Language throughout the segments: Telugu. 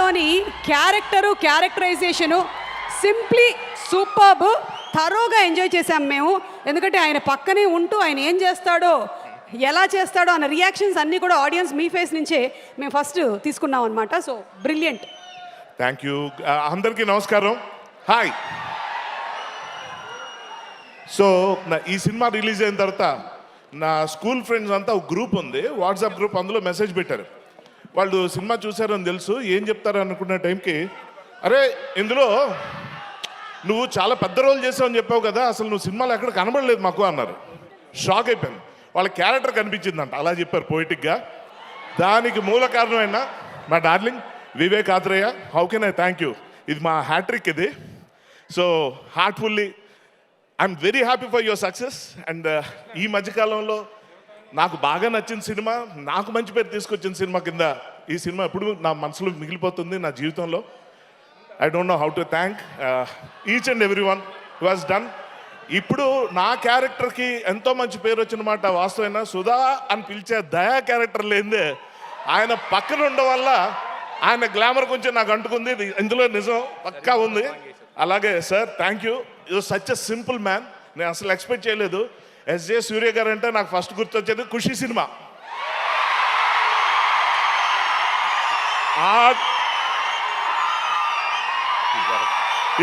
సినిమాలోని క్యారెక్టరైజేషను సింప్లీ సూపర్బ్. థరోగా ఎంజాయ్ చేశాం మేము. ఎందుకంటే ఆయన పక్కనే ఉంటూ ఆయన ఏం చేస్తాడో ఎలా చేస్తాడో అన్న రియాక్షన్స్ అన్నీ కూడా ఆడియన్స్ మీ ఫేస్ నుంచే మేము ఫస్ట్ తీసుకున్నాం అనమాట. So brilliant. Thank you. అందరికీ నమస్కారం. హాయ్. సో ఈ సినిమా రిలీజ్ అయిన తర్వాత నా స్కూల్ ఫ్రెండ్స్ అంతా ఒక గ్రూప్ ఉంది, వాట్సాప్ గ్రూప్. అందులో మెసేజ్ పెట్టారు. వాళ్ళు సినిమా చూశారని తెలుసు, ఏం చెప్తారు అనుకున్న టైంకి, అరే ఇందులో నువ్వు చాలా పెద్ద రోల్ చేసావని చెప్పావు కదా, అసలు నువ్వు సినిమాలో ఎక్కడ కనబడలేదు మాకు అన్నారు. షాక్ అయిపోయాను. వాళ్ళ క్యారెక్టర్ కనిపించిందంట, అలా చెప్పారు పోయిటిక్గా. దానికి మూల కారణమైన మా darling Vivek Athreya. How can I thank you. ఇది మా హ్యాట్రిక్ ఇది. So heartfully I'm very happy for your success. And ఈ మధ్యకాలంలో నాకు బాగా నచ్చిన సినిమా, నాకు మంచి పేరు తీసుకొచ్చిన సినిమా కింద ఈ సినిమా ఎప్పుడు నా మనసులో మిగిలిపోతుంది నా జీవితంలో. I don't know how to thank each and every one who has done. ఇప్పుడు నా క్యారెక్టర్కి ఎంతో మంచి పేరు వచ్చిన మాట వాస్తవైన. సుధా అని పిలిచే దయా క్యారెక్టర్ లేదే ఆయన పక్కన ఉండడం వల్ల ఆయన గ్లామర్ కొంచెం నాకు అంటుకుంది. ఇందులో నిజం పక్కా ఉంది. అలాగే సార్ థ్యాంక్ యూ. ఇది సచ్ ఎ సింపుల్ మ్యాన్. నేను అసలు ఎక్స్పెక్ట్ చేయలేదు. ఎస్జే సూర్య గారు అంటే నాకు ఫస్ట్ గుర్తొచ్చేది ఖుషి సినిమా.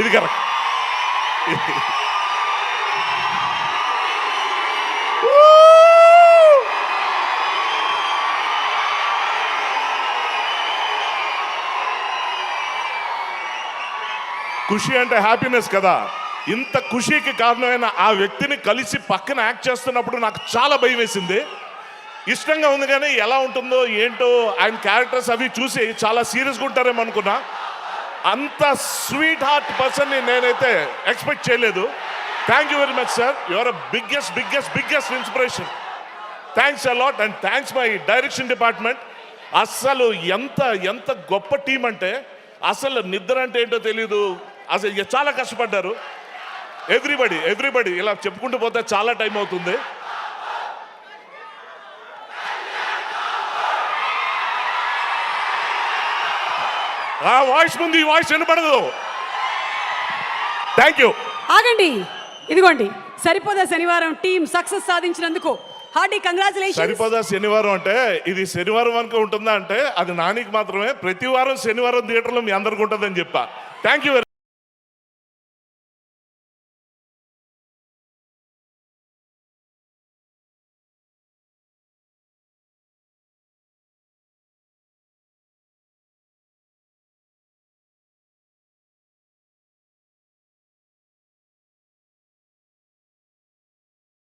ఇది కరెక్ట్. ఖుషి అంటే హ్యాపీనెస్ కదా. ఇంత ఖుషికి కారణమైన ఆ వ్యక్తిని కలిసి పక్కన యాక్ట్ చేస్తున్నప్పుడు నాకు చాలా భయం వేసింది. ఇష్టంగా ఉంది కానీ ఎలా ఉంటుందో ఏంటో ఆయన క్యారెక్టర్స్ అవి చూసి చాలా సీరియస్గా ఉంటారేమో అనుకున్నా. అంత స్వీట్ హార్ట్ పర్సన్ని నేనైతే ఎక్స్పెక్ట్ చేయలేదు. Thank you very much sir. You are biggest inspiration. Thanks a lot. And thanks my direction department. అస్సలు ఎంత గొప్ప టీం అంటే అసలు నిద్ర అంటే ఏంటో తెలీదు. అసలు చాలా కష్టపడ్డారు. ఎవ్రీబడి ఇలా చెప్పుకుంటూ పోతే చాలా టైం అవుతుంది. ఆ వాయిస్ ముందు ఈ వాయిస్ వినపడదు. Thank you. ఆగండి, ఇదిగోండి సరిపోదా శనివారం టీం సక్సెస్ సాధించినందుకు హార్టీ కంగ్రాచులేషన్స్. సరిపోదా శనివారం అంటే ఇది శనివారం వరకు ఉంటుందా అంటే అది నానికి మాత్రమే. ప్రతి వారం శనివారం థియేటర్లో మీ అందరికి ఉంటుందని చెప్పా. Thank you.